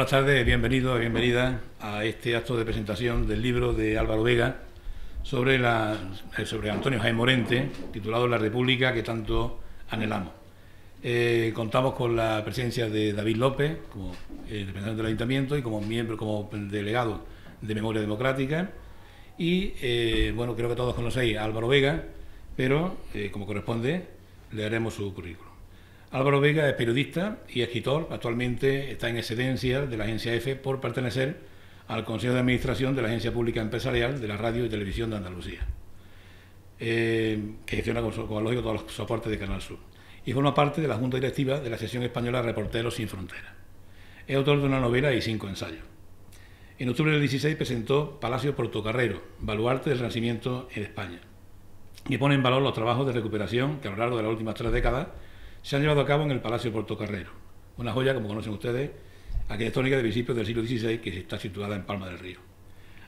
Buenas tardes, bienvenidos y bienvenidas a este acto de presentación del libro de Álvaro Vega sobre Antonio Jaime Morente, titulado La República que tanto anhelamos. Contamos con la presencia de David López, como representante del Ayuntamiento y como miembro, como delegado de Memoria Democrática. Y bueno, creo que todos conocéis a Álvaro Vega, pero como corresponde, le daremos su currículum. Álvaro Vega es periodista y escritor. Actualmente está en excedencia de la agencia EFE por pertenecer al Consejo de Administración de la Agencia Pública Empresarial de la Radio y Televisión de Andalucía, que gestiona como lógico todos los soportes de Canal Sur, y forma parte de la Junta Directiva de la sección española Reporteros Sin Fronteras. Es autor de una novela y 5 ensayos. En octubre del 16 presentó Palacio Portocarrero, baluarte del Renacimiento en España, y pone en valor los trabajos de recuperación que a lo largo de las últimas 3 décadas se han llevado a cabo en el Palacio Portocarrero, una joya, como conocen ustedes, arquitectónica de principios del siglo XVI que está situada en Palma del Río.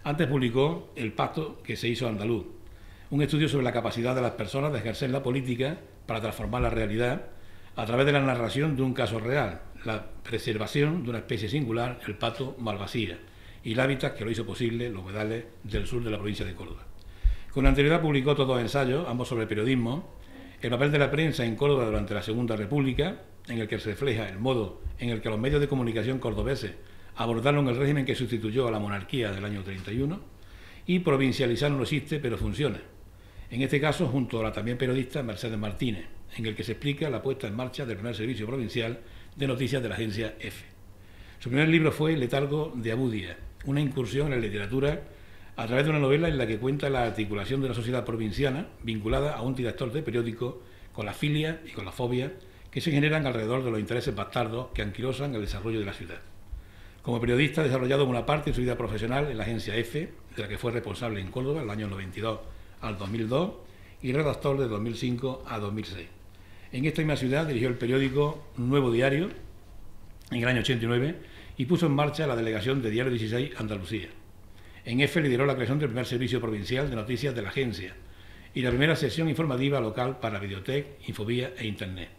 Antes publicó El pacto que se hizo andaluz, un estudio sobre la capacidad de las personas de ejercer la política para transformar la realidad a través de la narración de un caso real, la preservación de una especie singular, el pato malvasía, y el hábitat que lo hizo posible, los humedales del sur de la provincia de Córdoba. Con anterioridad publicó otros 2 ensayos, ambos sobre periodismo: El papel de la prensa en Córdoba durante la Segunda República, en el que se refleja el modo en el que los medios de comunicación cordobeses abordaron el régimen que sustituyó a la monarquía del año 31, y Provincializar no existe, pero funciona, en este caso junto a la también periodista Mercedes Martínez, en el que se explica la puesta en marcha del primer servicio provincial de noticias de la agencia EFE. Su primer libro fue Letargo de Abudia, una incursión en la literatura a través de una novela en la que cuenta la articulación de la sociedad provinciana vinculada a un director de periódico con las filias y con las fobias que se generan alrededor de los intereses bastardos que anquilosan el desarrollo de la ciudad. Como periodista ha desarrollado una parte de su vida profesional en la agencia EFE, de la que fue responsable en Córdoba en el año 92 al 2002 y redactor de 2005 a 2006. En esta misma ciudad dirigió el periódico Nuevo Diario en el año 89 y puso en marcha la delegación de Diario 16 Andalucía. En EFE lideró la creación del primer servicio provincial de noticias de la agencia y la primera sección informativa local para Videotec, Infovía e Internet.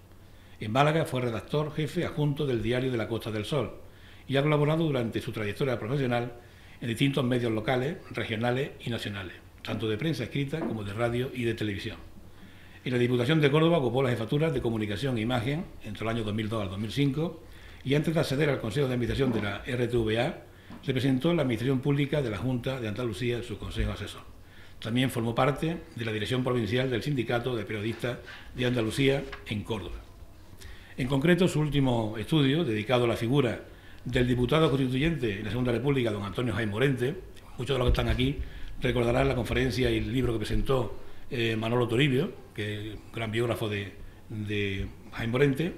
En Málaga fue redactor jefe adjunto del Diario de la Costa del Sol y ha colaborado durante su trayectoria profesional en distintos medios locales, regionales y nacionales, tanto de prensa escrita como de radio y de televisión. En la Diputación de Córdoba ocupó las jefaturas de Comunicación e Imagen entre el año 2002 al 2005 y antes de acceder al Consejo de Administración de la RTVA, representó la Administración Pública de la Junta de Andalucía en su Consejo Asesor. También formó parte de la Dirección Provincial del Sindicato de Periodistas de Andalucía en Córdoba. En concreto, su último estudio, dedicado a la figura del diputado constituyente en la Segunda República, don Antonio Jaime Morente, muchos de los que están aquí recordarán la conferencia y el libro que presentó Manolo Toribio, que es un gran biógrafo de Jaime Morente,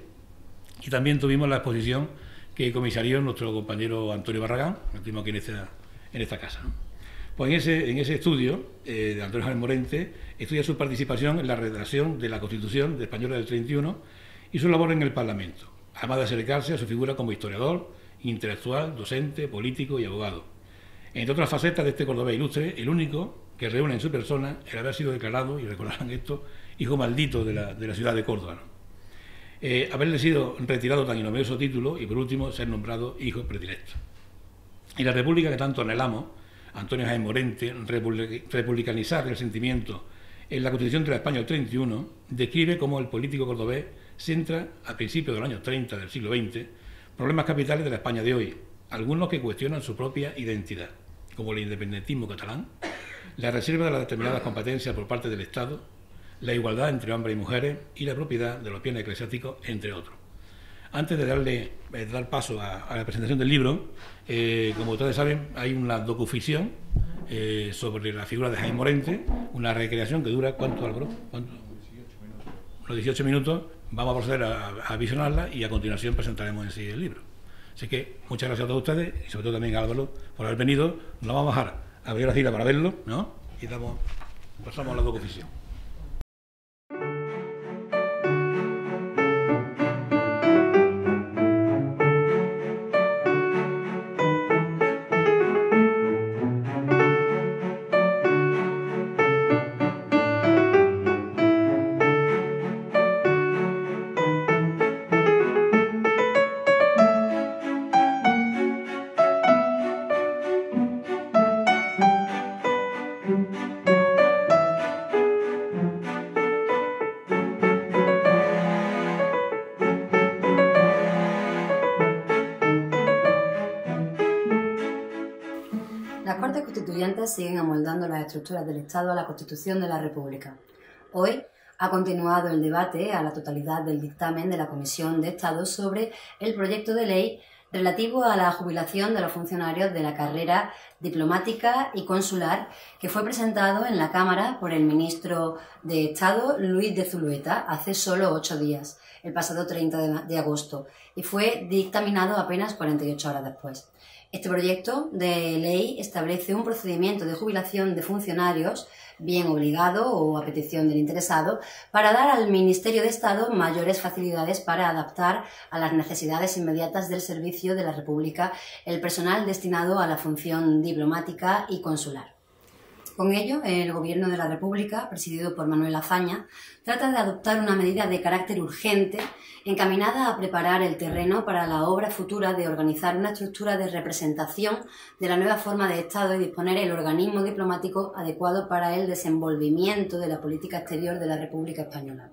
y también tuvimos la exposición que comisarió nuestro compañero Antonio Barragán, que tuvimos aquí en esta casa, ¿no? Pues en ese estudio de Antonio Jaime Morente estudia su participación en la redacción de la Constitución de Española del 31 y su labor en el Parlamento, además de acercarse a su figura como historiador, intelectual, docente, político y abogado. Entre otras facetas de este cordobés ilustre, el único que reúne en su persona el haber sido declarado, y recordarán esto, hijo maldito de la ciudad de Córdoba, ¿no? Haberle sido retirado tan ignominioso título y, por último, ser nombrado hijo predilecto. Y la república que tanto anhelamos, Antonio Jaime Morente, republicanizar el sentimiento en la Constitución de la España del 31, describe cómo el político cordobés centra, a principios de los años 30 del siglo XX, problemas capitales de la España de hoy, algunos que cuestionan su propia identidad, como el independentismo catalán, la reserva de las determinadas competencias por parte del Estado, la igualdad entre hombres y mujeres y la propiedad de los bienes eclesiásticos, entre otros. Antes de dar paso a la presentación del libro, como ustedes saben, hay una docuficción sobre la figura de Jaime Morente, una recreación que dura, ¿cuánto, Álvaro? ¿Cuánto? 18 minutos. Los 18 minutos. Vamos a proceder a visionarla y a continuación presentaremos en sí el libro. Así que muchas gracias a todos ustedes y sobre todo también a Álvaro por haber venido. Nos vamos a bajar a abrir la fila para verlo, ¿no? Y pasamos a la docuficción. constituyentes siguen amoldando las estructuras del Estado a la Constitución de la República. Hoy ha continuado el debate a la totalidad del dictamen de la Comisión de Estado sobre el proyecto de ley relativo a la jubilación de los funcionarios de la carrera diplomática y consular, que fue presentado en la Cámara por el ministro de Estado, Luis de Zulueta, hace solo 8 días, el pasado 30 de agosto, y fue dictaminado apenas 48 horas después. Este proyecto de ley establece un procedimiento de jubilación de funcionarios, bien obligado o a petición del interesado, para dar al Ministerio de Estado mayores facilidades para adaptar a las necesidades inmediatas del servicio de la República el personal destinado a la función diplomática y consular. Con ello, el Gobierno de la República, presidido por Manuel Azaña, trata de adoptar una medida de carácter urgente encaminada a preparar el terreno para la obra futura de organizar una estructura de representación de la nueva forma de Estado y disponer el organismo diplomático adecuado para el desenvolvimiento de la política exterior de la República Española.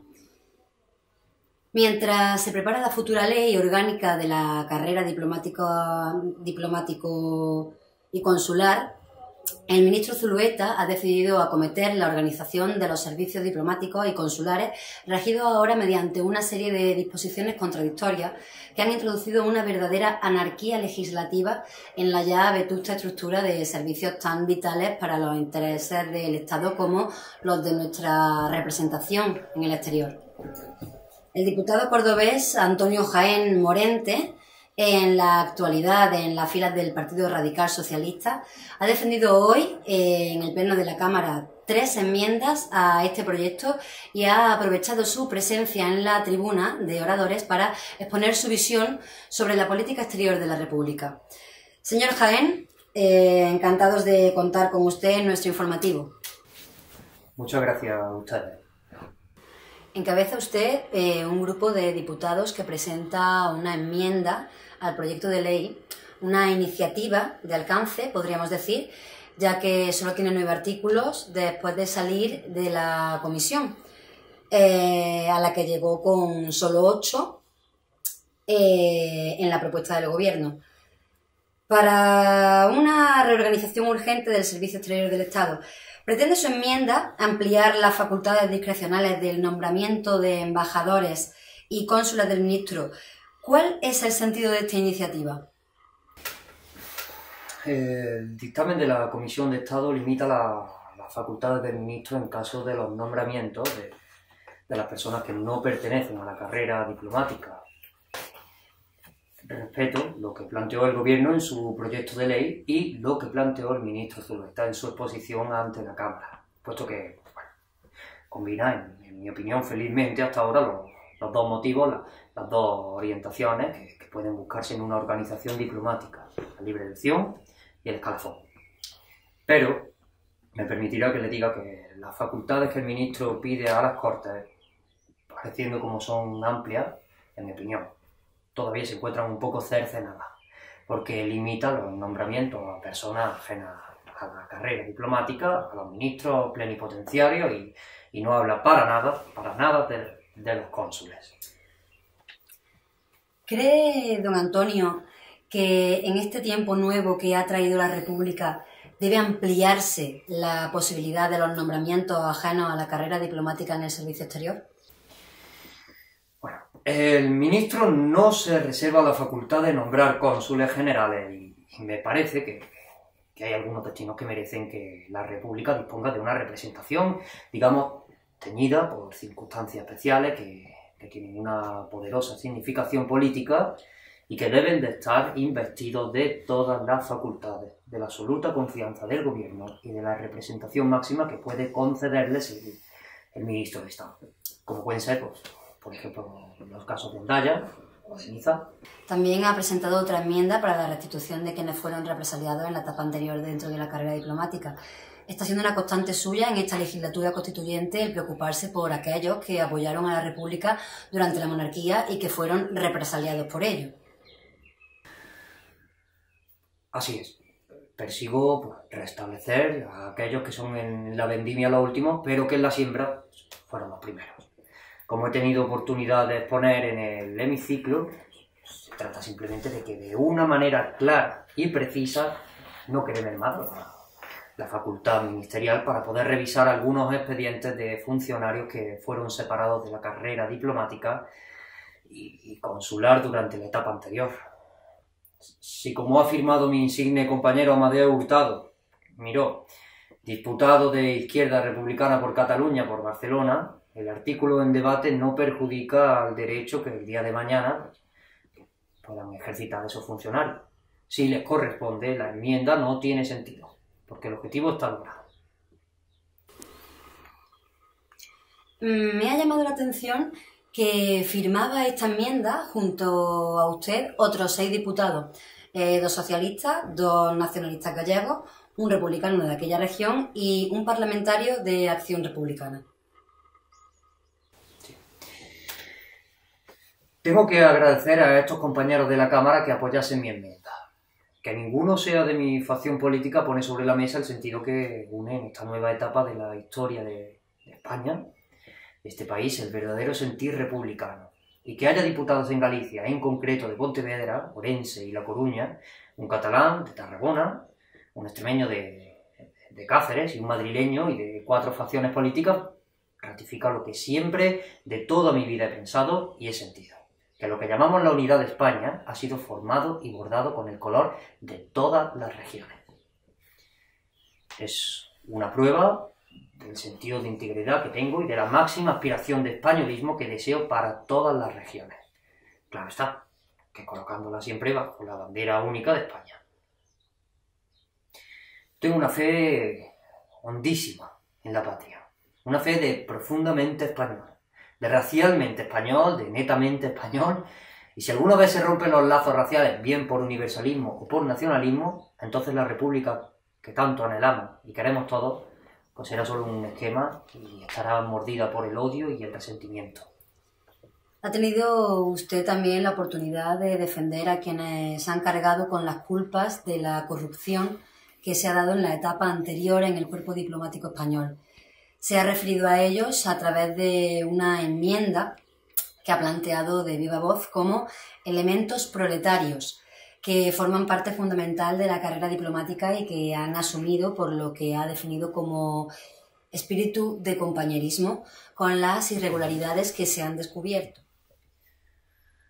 Mientras se prepara la futura ley orgánica de la carrera diplomático y consular, el ministro Zulueta ha decidido acometer la organización de los servicios diplomáticos y consulares, regidos ahora mediante una serie de disposiciones contradictorias que han introducido una verdadera anarquía legislativa en la ya vetusta estructura de servicios tan vitales para los intereses del Estado como los de nuestra representación en el exterior. El diputado cordobés Antonio Jaén Morente, en la actualidad en las filas del Partido Radical Socialista, ha defendido hoy en el Pleno de la Cámara 3 enmiendas a este proyecto y ha aprovechado su presencia en la tribuna de oradores para exponer su visión sobre la política exterior de la República. Señor Jaén, encantados de contar con usted en nuestro informativo. Muchas gracias a ustedes. Encabeza usted un grupo de diputados que presenta una enmienda al proyecto de ley, una iniciativa de alcance, podríamos decir, ya que solo tiene 9 artículos después de salir de la comisión, a la que llegó con solo 8 en la propuesta del Gobierno. Para una reorganización urgente del Servicio Exterior del Estado, pretende su enmienda ampliar las facultades discrecionales del nombramiento de embajadores y cónsules del ministro. ¿Cuál es el sentido de esta iniciativa? El dictamen de la Comisión de Estado limita las facultades del ministro en caso de los nombramientos de las personas que no pertenecen a la carrera diplomática. Respeto lo que planteó el Gobierno en su proyecto de ley y lo que planteó el ministro Zulueta en su exposición ante la Cámara, puesto que combina, en mi opinión, felizmente hasta ahora los dos motivos, las dos orientaciones que pueden buscarse en una organización diplomática, la libre elección y el escalafón. Pero me permitirá que le diga que las facultades que el ministro pide a las Cortes, pareciendo como son amplias, en mi opinión, todavía se encuentran un poco cercenadas, porque limita los nombramientos a personas ajenas a la carrera diplomática, a los ministros plenipotenciarios y no habla para nada de los cónsules. ¿Cree, don Antonio, que en este tiempo nuevo que ha traído la República debe ampliarse la posibilidad de los nombramientos ajenos a la carrera diplomática en el servicio exterior? Bueno, el ministro no se reserva la facultad de nombrar cónsules generales y me parece que hay algunos destinos que merecen que la República disponga de una representación, digamos, teñida por circunstancias especiales que tienen una poderosa significación política y que deben de estar investidos de todas las facultades, de la absoluta confianza del Gobierno y de la representación máxima que puede concederles el ministro de Estado, como pueden ser, pues, por ejemplo, los casos de Endaya o de Niza. También ha presentado otra enmienda para la restitución de quienes fueron represaliados en la etapa anterior dentro de la carrera diplomática. Está siendo una constante suya en esta legislatura constituyente el preocuparse por aquellos que apoyaron a la República durante la monarquía y que fueron represaliados por ello. Así es. Persigo, pues, restablecer a aquellos que son en la vendimia los últimos, pero que en la siembra fueron los primeros. Como he tenido oportunidad de exponer en el hemiciclo, se trata simplemente de que de una manera clara y precisa no queden mermados la facultad ministerial para poder revisar algunos expedientes de funcionarios que fueron separados de la carrera diplomática y consular durante la etapa anterior. Si, como ha afirmado mi insigne compañero Amadeo Hurtado, Miró, diputado de Izquierda Republicana por Cataluña por Barcelona, el artículo en debate no perjudica al derecho que el día de mañana puedan ejercitar esos funcionarios. Si les corresponde, la enmienda no tiene sentido, porque el objetivo está logrado. Me ha llamado la atención que firmaba esta enmienda junto a usted otros 6 diputados, 2 socialistas, 2 nacionalistas gallegos, un republicano de aquella región y un parlamentario de Acción Republicana. Sí. Tengo que agradecer a estos compañeros de la Cámara que apoyasen mi enmienda. Que ninguno sea de mi facción política pone sobre la mesa el sentido que une en esta nueva etapa de la historia de España, de este país, el verdadero sentir republicano. Y que haya diputados en Galicia, en concreto de Pontevedra, Orense y La Coruña, un catalán de Tarragona, un extremeño de Cáceres y un madrileño y de 4 facciones políticas, ratifica lo que siempre de toda mi vida he pensado y he sentido. Que lo que llamamos la unidad de España ha sido formado y bordado con el color de todas las regiones. Es una prueba del sentido de integridad que tengo y de la máxima aspiración de españolismo que deseo para todas las regiones. Claro está, que colocándola siempre bajo la bandera única de España. Tengo una fe hondísima en la patria, una fe de profundamente español, de racialmente español, de netamente español, y si alguna vez se rompen los lazos raciales, bien por universalismo o por nacionalismo, entonces la república que tanto anhelamos y queremos todos, pues será solo un esquema y estará mordida por el odio y el resentimiento. Ha tenido usted también la oportunidad de defender a quienes han cargado con las culpas de la corrupción que se ha dado en la etapa anterior en el cuerpo diplomático español. Se ha referido a ellos a través de una enmienda que ha planteado de viva voz como elementos proletarios, que forman parte fundamental de la carrera diplomática y que han asumido por lo que ha definido como espíritu de compañerismo con las irregularidades que se han descubierto.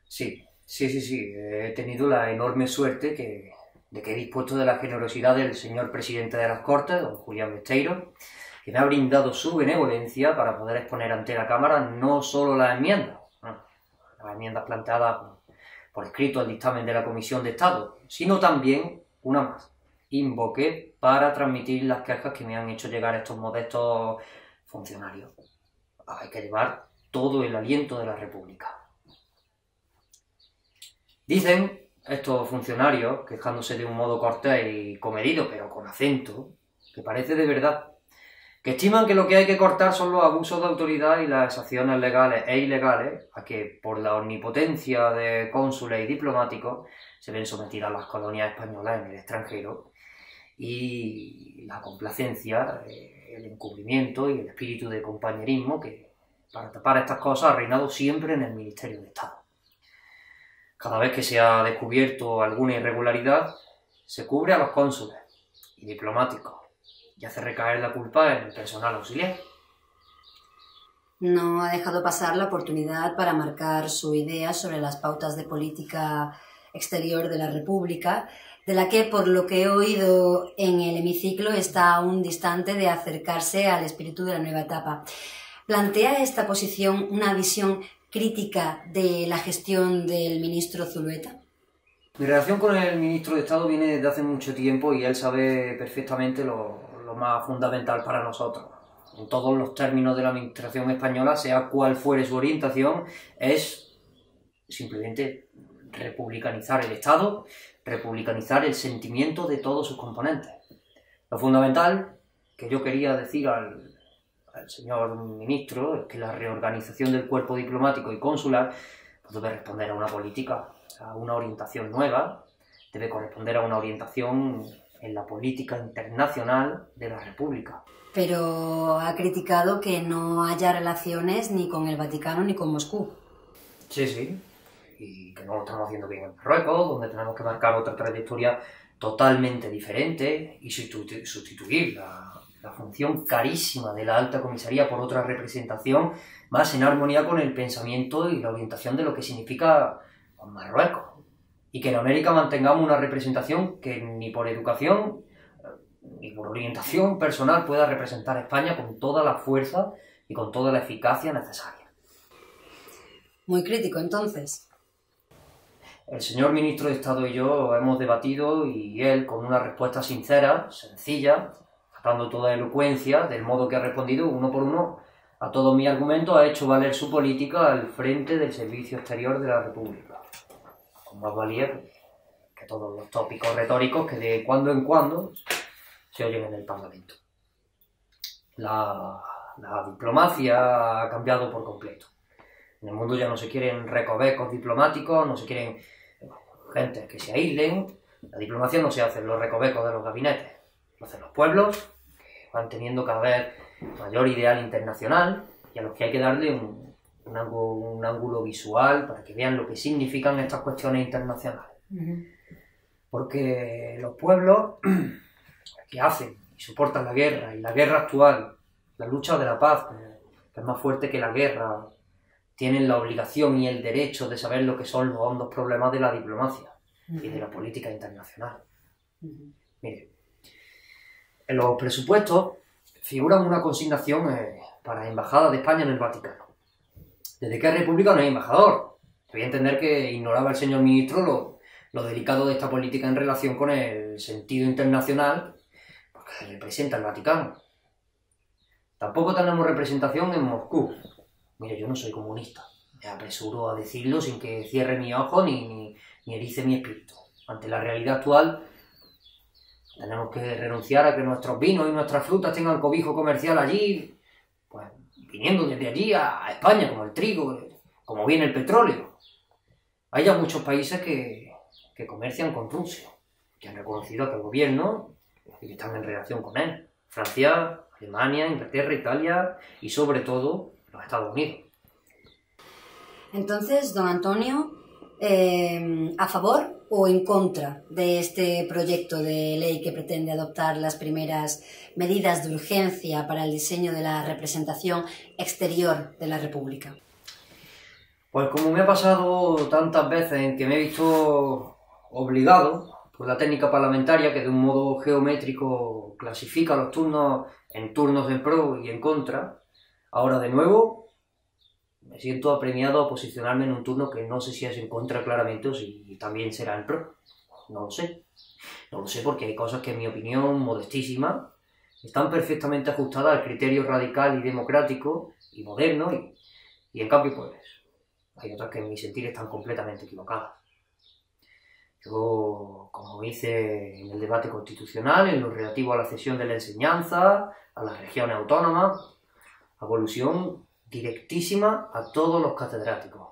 Sí. He tenido la enorme suerte de que he dispuesto de la generosidad del señor presidente de las Cortes, don Julián Besteiro, que me ha brindado su benevolencia para poder exponer ante la Cámara no solo las enmiendas planteadas por escrito al dictamen de la Comisión de Estado, sino también una más. Invoqué para transmitir las quejas que me han hecho llegar estos modestos funcionarios. Hay que llevar todo el aliento de la República. Dicen estos funcionarios, quejándose de un modo cortés y comedido, pero con acento, que parece de verdad, que estiman que lo que hay que cortar son los abusos de autoridad y las acciones legales e ilegales a que, por la omnipotencia de cónsules y diplomáticos, se ven sometidas las colonias españolas en el extranjero, y la complacencia, el encubrimiento y el espíritu de compañerismo que, para tapar estas cosas, ha reinado siempre en el Ministerio de Estado. Cada vez que se ha descubierto alguna irregularidad, se cubre a los cónsules y diplomáticos y hace recaer la culpa en el personal auxiliar. No ha dejado pasar la oportunidad para marcar su idea sobre las pautas de política exterior de la República, de la que, por lo que he oído en el hemiciclo, está aún distante de acercarse al espíritu de la nueva etapa. ¿Plantea esta posición una visión crítica de la gestión del ministro Zulueta? Mi relación con el ministro de Estado viene desde hace mucho tiempo y él sabe perfectamente lo más fundamental para nosotros. En todos los términos de la administración española, sea cual fuere su orientación, es simplemente republicanizar el Estado, republicanizar el sentimiento de todos sus componentes. Lo fundamental que yo quería decir al señor ministro es que la reorganización del cuerpo diplomático y consular pues debe responder a una política, a una orientación nueva, debe corresponder a una orientación en la política internacional de la República. Pero ha criticado que no haya relaciones ni con el Vaticano ni con Moscú. Sí, y que no lo estamos haciendo bien en Marruecos, donde tenemos que marcar otra trayectoria totalmente diferente y sustituir la función carísima de la Alta Comisaría por otra representación más en armonía con el pensamiento y la orientación de lo que significa Marruecos. Y que en América mantengamos una representación que ni por educación ni por orientación personal pueda representar a España con toda la fuerza y con toda la eficacia necesaria. Muy crítico, entonces. El señor ministro de Estado y yo hemos debatido y él, con una respuesta sincera, sencilla, tratando toda elocuencia, del modo que ha respondido uno por uno a todos mis argumentos, ha hecho valer su política al frente del Servicio Exterior de la República. Con más valía que todos los tópicos retóricos que de cuando en cuando se oyen en el Parlamento. La diplomacia ha cambiado por completo. En el mundo ya no se quieren recovecos diplomáticos, no se quieren gente que se aíslen. La diplomacia no se hace en los recovecos de los gabinetes, lo hacen los pueblos, que van teniendo cada vez mayor ideal internacional y a los que hay que darle un ángulo visual para que vean lo que significan estas cuestiones internacionales. Porque los pueblos que hacen y soportan la guerra, y la guerra actual, la lucha de la paz, que es más fuerte que la guerra, tienen la obligación y el derecho de saber lo que son los hondos problemas de la diplomacia y de la política internacional. Mire, en los presupuestos figuran una consignación para la Embajada de España en el Vaticano. ¿Desde qué república no hay embajador? Voy a entender que ignoraba el señor ministro lo delicado de esta política en relación con el sentido internacional, porque representa el Vaticano. Tampoco tenemos representación en Moscú. Mire, yo no soy comunista. Me apresuro a decirlo sin que cierre mi ojo ni erice mi espíritu. Ante la realidad actual, tenemos que renunciar a que nuestros vinos y nuestras frutas tengan cobijo comercial allí, pues viniendo desde allí a España, como el trigo, como viene el petróleo. Hay ya muchos países que comercian con Rusia, que han reconocido a aquel gobierno y que están en relación con él. Francia, Alemania, Inglaterra, Italia y sobre todo los Estados Unidos. Entonces, don Antonio, ¿a favor o en contra de este proyecto de ley que pretende adoptar las primeras medidas de urgencia para el diseño de la representación exterior de la República? Pues como me ha pasado tantas veces en que me he visto obligado por la técnica parlamentaria, que de un modo geométrico clasifica los turnos en turnos en pro y en contra, ahora de nuevo me siento apremiado a posicionarme en un turno que no sé si es en contra claramente o si también será en pro. No lo sé. No lo sé porque hay cosas que, en mi opinión modestísima, están perfectamente ajustadas al criterio radical y democrático y moderno y en cambio pues hay otras que en mi sentir están completamente equivocadas. Yo, como hice en el debate constitucional, en lo relativo a la cesión de la enseñanza, a las regiones autónomas, hago alusión directísima a todos los catedráticos,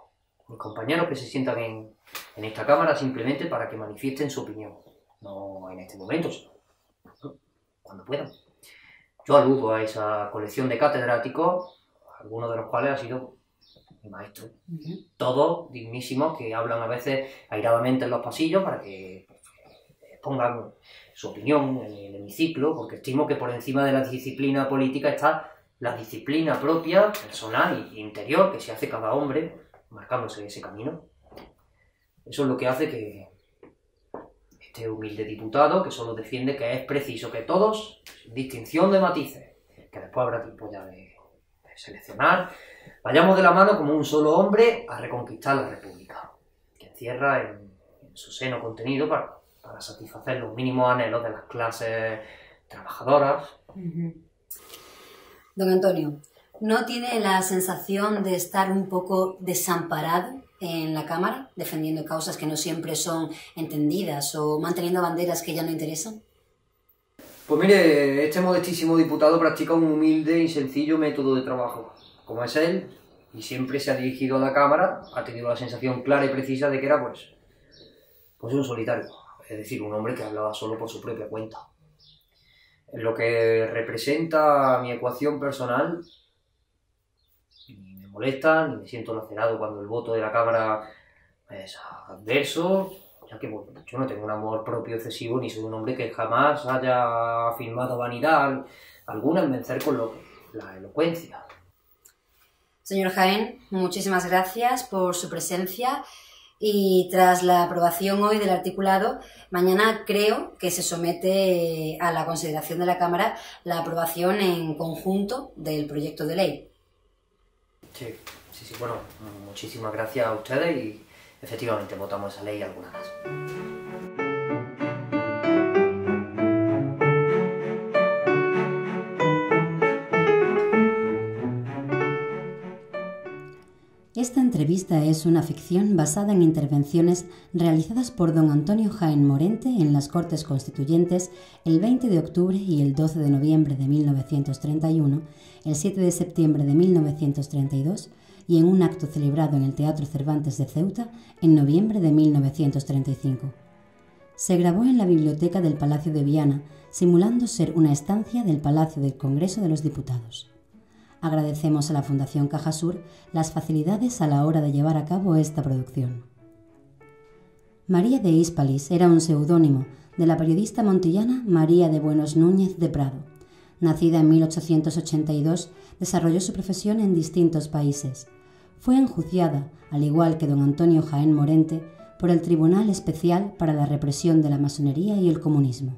mis compañeros que se sientan en esta Cámara simplemente para que manifiesten su opinión. No en este momento, sino cuando puedan. Yo aludo a esa colección de catedráticos, algunos de los cuales ha sido mi maestro. Todos dignísimos que hablan a veces airadamente en los pasillos para que pongan su opinión en el hemiciclo, porque estimo que por encima de la disciplina política está la disciplina propia, personal e interior que se hace cada hombre, marcándose ese camino. Eso es lo que hace que este humilde diputado, que solo defiende que es preciso que todos, sin distinción de matices, que después habrá tiempo ya de seleccionar, vayamos de la mano como un solo hombre a reconquistar la República, que encierra en su seno contenido para satisfacer los mínimos anhelos de las clases trabajadoras. Don Antonio, ¿no tiene la sensación de estar un poco desamparado en la Cámara, defendiendo causas que no siempre son entendidas o manteniendo banderas que ya no interesan? Pues mire, este modestísimo diputado practica un humilde y sencillo método de trabajo. Como es él, y siempre se ha dirigido a la Cámara, ha tenido la sensación clara y precisa de que era pues un solitario, es decir, un hombre que hablaba solo por su propia cuenta. En lo que representa mi ecuación personal, ni me molesta, ni me siento lacerado cuando el voto de la Cámara es adverso, ya que bueno, yo no tengo un amor propio excesivo ni soy un hombre que jamás haya afirmado vanidad alguna en vencer con la elocuencia. Señor Jaén, muchísimas gracias por su presencia y tras la aprobación hoy del articulado, mañana creo que se somete a la consideración de la Cámara la aprobación en conjunto del proyecto de ley. Sí, bueno, muchísimas gracias a ustedes y efectivamente votamos esa ley alguna vez. Esta entrevista es una ficción basada en intervenciones realizadas por don Antonio Jaén Morente en las Cortes Constituyentes el 20 de octubre y el 12 de noviembre de 1931, el 7 de septiembre de 1932 y en un acto celebrado en el Teatro Cervantes de Ceuta en noviembre de 1935. Se grabó en la biblioteca del Palacio de Viana, simulando ser una estancia del Palacio del Congreso de los Diputados. Agradecemos a la Fundación Cajasur las facilidades a la hora de llevar a cabo esta producción. María de Hispalis era un seudónimo de la periodista montillana María de Buenos Núñez de Prado. Nacida en 1882, desarrolló su profesión en distintos países. Fue enjuiciada, al igual que don Antonio Jaén Morente, por el Tribunal Especial para la Represión de la Masonería y el Comunismo.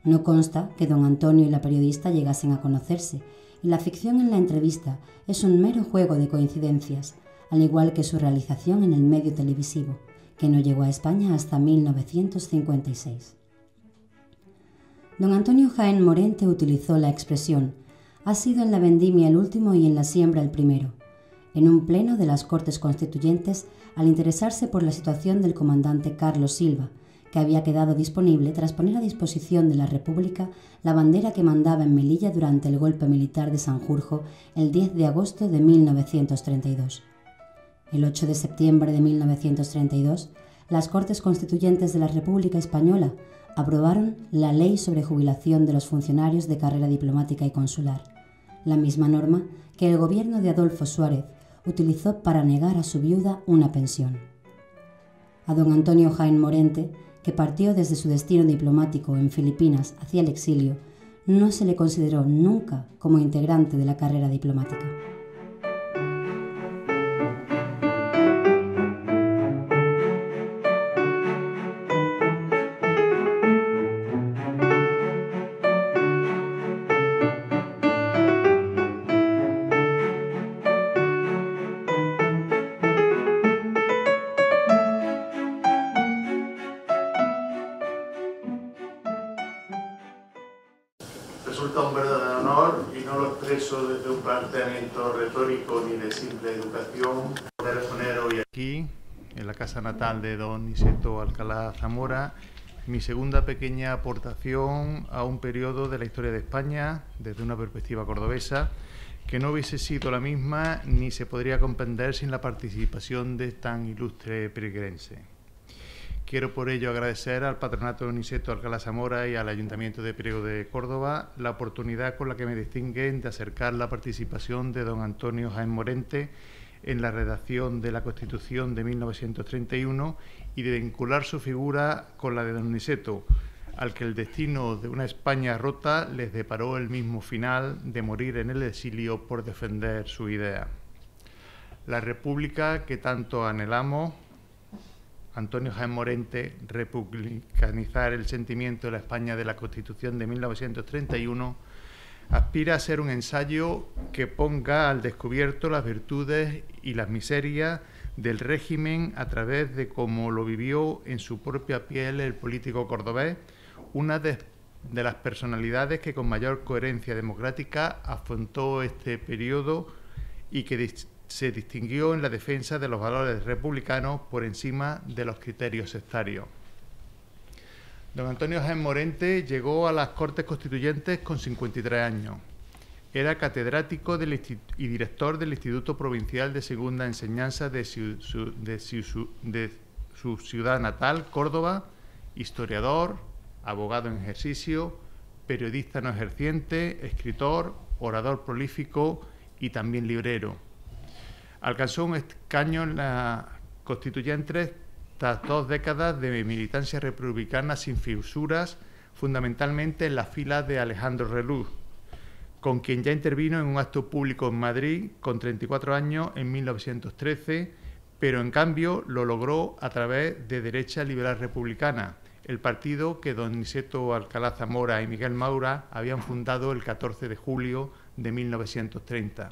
No consta que don Antonio y la periodista llegasen a conocerse, y la ficción en la entrevista es un mero juego de coincidencias, al igual que su realización en el medio televisivo, que no llegó a España hasta 1956. Don Antonio Jaén Morente utilizó la expresión «ha sido en la vendimia el último y en la siembra el primero», en un pleno de las Cortes Constituyentes al interesarse por la situación del comandante Carlos Silva, que había quedado disponible tras poner a disposición de la República la bandera que mandaba en Melilla durante el golpe militar de Sanjurjo el 10 de agosto de 1932. El 8 de septiembre de 1932, las Cortes Constituyentes de la República Española aprobaron la Ley sobre Jubilación de los Funcionarios de Carrera Diplomática y Consular, la misma norma que el gobierno de Adolfo Suárez utilizó para negar a su viuda una pensión. A don Antonio Jaén Morente, que partió desde su destino diplomático en Filipinas hacia el exilio, no se le consideró nunca como integrante de la carrera diplomática. Resulta un verdadero honor, y no lo expreso desde un planteamiento retórico ni de simple educación, poder exponer hoy aquí, en la casa natal de don Niceto Alcalá Zamora, mi segunda pequeña aportación a un periodo de la historia de España desde una perspectiva cordobesa, que no hubiese sido la misma ni se podría comprender sin la participación de tan ilustre peregrense. Quiero por ello agradecer al Patronato de Niceto Alcalá Zamora y al Ayuntamiento de Priego de Córdoba la oportunidad con la que me distinguen de acercar la participación de don Antonio Jaén Morente en la redacción de la Constitución de 1931 y de vincular su figura con la de don Niceto, al que el destino de una España rota les deparó el mismo final de morir en el exilio por defender su idea. La República que tanto anhelamos, Antonio Jaén Morente, republicanizar el sentimiento de la España de la Constitución de 1931, aspira a ser un ensayo que ponga al descubierto las virtudes y las miserias del régimen a través de cómo lo vivió en su propia piel el político cordobés, una de las personalidades que con mayor coherencia democrática afrontó este periodo y que se distinguió en la defensa de los valores republicanos por encima de los criterios sectarios. Don Antonio Jaén Morente llegó a las Cortes Constituyentes con 53 años. Era catedrático y director del Instituto Provincial de Segunda Enseñanza de su ciudad natal, Córdoba, historiador, abogado en ejercicio, periodista no ejerciente, escritor, orador prolífico y también librero. Alcanzó un escaño en la Constituyentes tras 2 décadas de militancia republicana sin fisuras, fundamentalmente en las filas de Alejandro Reluz, con quien ya intervino en un acto público en Madrid con 34 años en 1913, pero en cambio lo logró a través de Derecha Liberal Republicana, el partido que don Niceto Alcalá Zamora y Miguel Maura habían fundado el 14 de julio de 1930.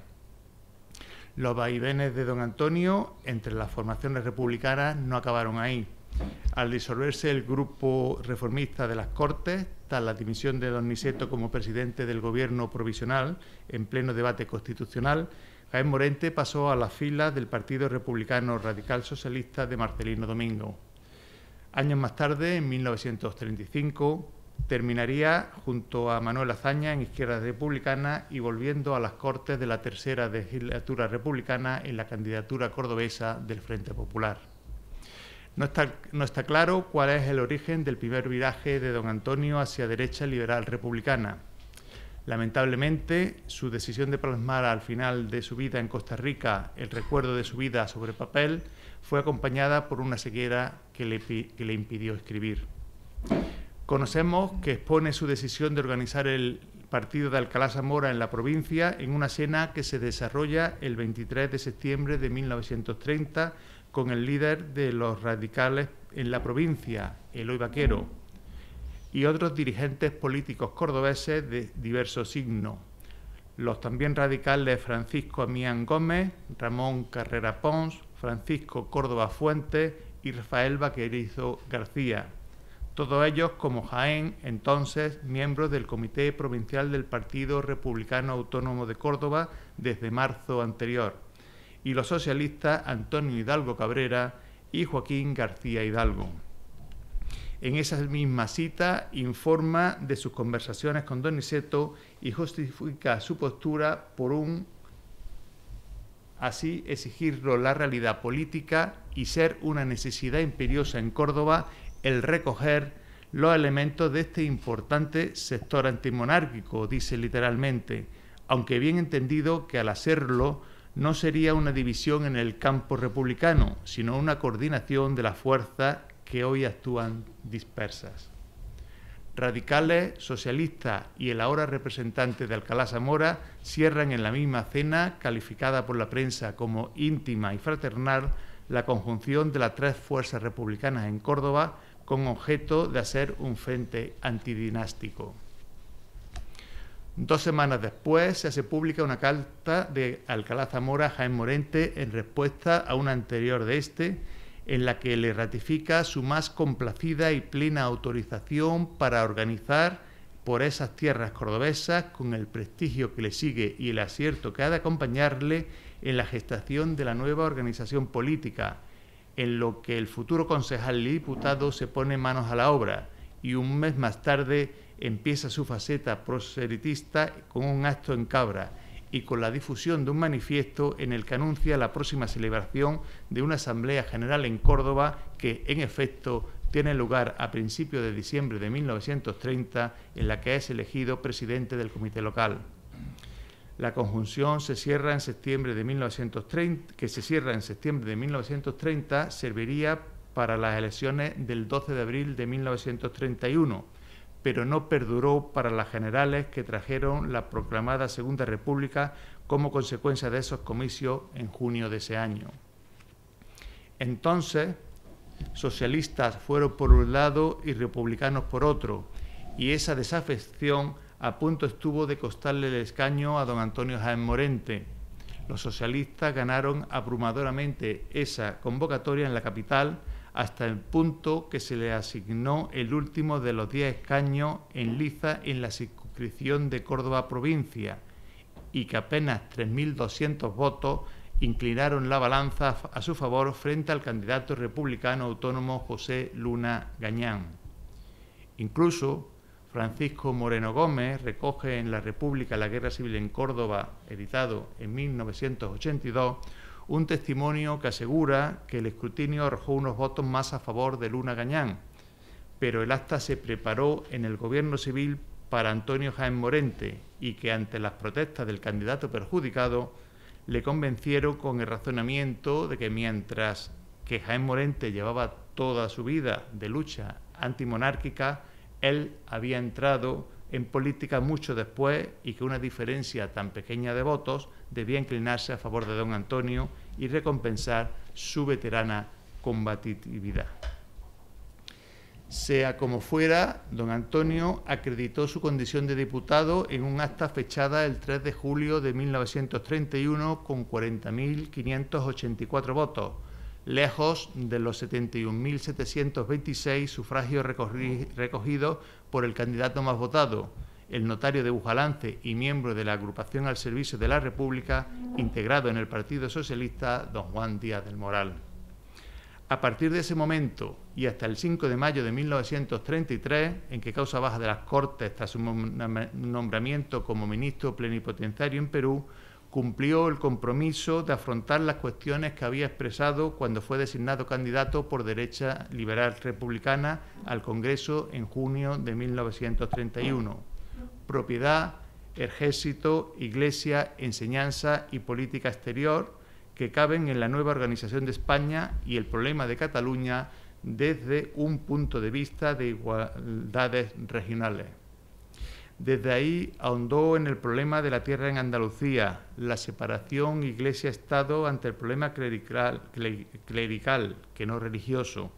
Los vaivenes de don Antonio entre las formaciones republicanas no acabaron ahí. Al disolverse el grupo reformista de las Cortes, tras la dimisión de don Niceto como presidente del Gobierno provisional en pleno debate constitucional, Jaén Morente pasó a las filas del Partido Republicano Radical Socialista de Marcelino Domingo. Años más tarde, en 1935, terminaría junto a Manuel Azaña en Izquierda Republicana y volviendo a las Cortes de la tercera legislatura republicana en la candidatura cordobesa del Frente Popular. No está claro cuál es el origen del primer viraje de don Antonio hacia derecha liberal republicana. Lamentablemente, su decisión de plasmar al final de su vida en Costa Rica el recuerdo de su vida sobre papel fue acompañada por una ceguera que le impidió escribir. Conocemos que expone su decisión de organizar el partido de Alcalá Zamora en la provincia en una cena que se desarrolla el 23 de septiembre de 1930 con el líder de los radicales en la provincia, Eloy Vaquero, y otros dirigentes políticos cordobeses de diversos signos. Los también radicales Francisco Amián Gómez, Ramón Carrera Pons, Francisco Córdoba Fuentes y Rafael Vaquerizo García. Todos ellos, como Jaén, entonces miembros del Comité Provincial del Partido Republicano Autónomo de Córdoba desde marzo anterior, y los socialistas Antonio Hidalgo Cabrera y Joaquín García Hidalgo. En esa misma cita informa de sus conversaciones con don Niceto y justifica su postura por así exigirlo la realidad política y ser una necesidad imperiosa en Córdoba el recoger los elementos de este importante sector antimonárquico, dice literalmente, aunque bien entendido que al hacerlo no sería una división en el campo republicano, sino una coordinación de las fuerzas que hoy actúan dispersas. Radicales, socialistas y el ahora representante de Alcalá Zamora cierran en la misma cena, calificada por la prensa como íntima y fraternal, la conjunción de las 3 fuerzas republicanas en Córdoba con objeto de hacer un frente antidinástico. 2 semanas después se hace pública una carta de Alcalá Zamora a Jaén Morente en respuesta a una anterior de este, en la que le ratifica su más complacida y plena autorización para organizar por esas tierras cordobesas con el prestigio que le sigue y el acierto que ha de acompañarle en la gestación de la nueva organización política, en lo que el futuro concejal y diputado se pone manos a la obra y un mes más tarde empieza su faceta proselitista con un acto en Cabra y con la difusión de un manifiesto en el que anuncia la próxima celebración de una Asamblea General en Córdoba que, en efecto, tiene lugar a principios de diciembre de 1930, en la que es elegido presidente del comité local. La conjunción se cierra en septiembre de 1930, serviría para las elecciones del 12 de abril de 1931, pero no perduró para las generales que trajeron la proclamada Segunda República como consecuencia de esos comicios en junio de ese año. Entonces, socialistas fueron por un lado y republicanos por otro, y esa desafección a punto estuvo de costarle el escaño a don Antonio Jaén Morente. Los socialistas ganaron abrumadoramente esa convocatoria en la capital, hasta el punto que se le asignó el último de los 10 escaños en liza en la circunscripción de Córdoba provincia, y que apenas 3.200 votos inclinaron la balanza a su favor frente al candidato republicano autónomo José Luna Gañán. Incluso Francisco Moreno Gómez recoge en La República, la Guerra Civil en Córdoba, editado en 1982, un testimonio que asegura que el escrutinio arrojó unos votos más a favor de Luna Gañán, pero el acta se preparó en el gobierno civil para Antonio Jaén Morente y que ante las protestas del candidato perjudicado le convencieron con el razonamiento de que mientras que Jaén Morente llevaba toda su vida de lucha antimonárquica, él había entrado en política mucho después y que una diferencia tan pequeña de votos debía inclinarse a favor de don Antonio y recompensar su veterana combatividad. Sea como fuera, don Antonio acreditó su condición de diputado en un acta fechada el 3 de julio de 1931 con 40.584 votos, lejos de los 71.726 sufragios recogidos por el candidato más votado, el notario de Bujalance y miembro de la agrupación al servicio de la República, integrado en el Partido Socialista, don Juan Díaz del Moral. A partir de ese momento y hasta el 5 de mayo de 1933, en que causa baja de las Cortes tras su nombramiento como ministro plenipotenciario en Perú, cumplió el compromiso de afrontar las cuestiones que había expresado cuando fue designado candidato por Derecha Liberal Republicana al Congreso en junio de 1931. Propiedad, ejército, iglesia, enseñanza y política exterior que caben en la nueva organización de España y el problema de Cataluña desde un punto de vista de igualdades regionales. Desde ahí ahondó en el problema de la tierra en Andalucía, la separación Iglesia-Estado ante el problema clerical, que no religioso,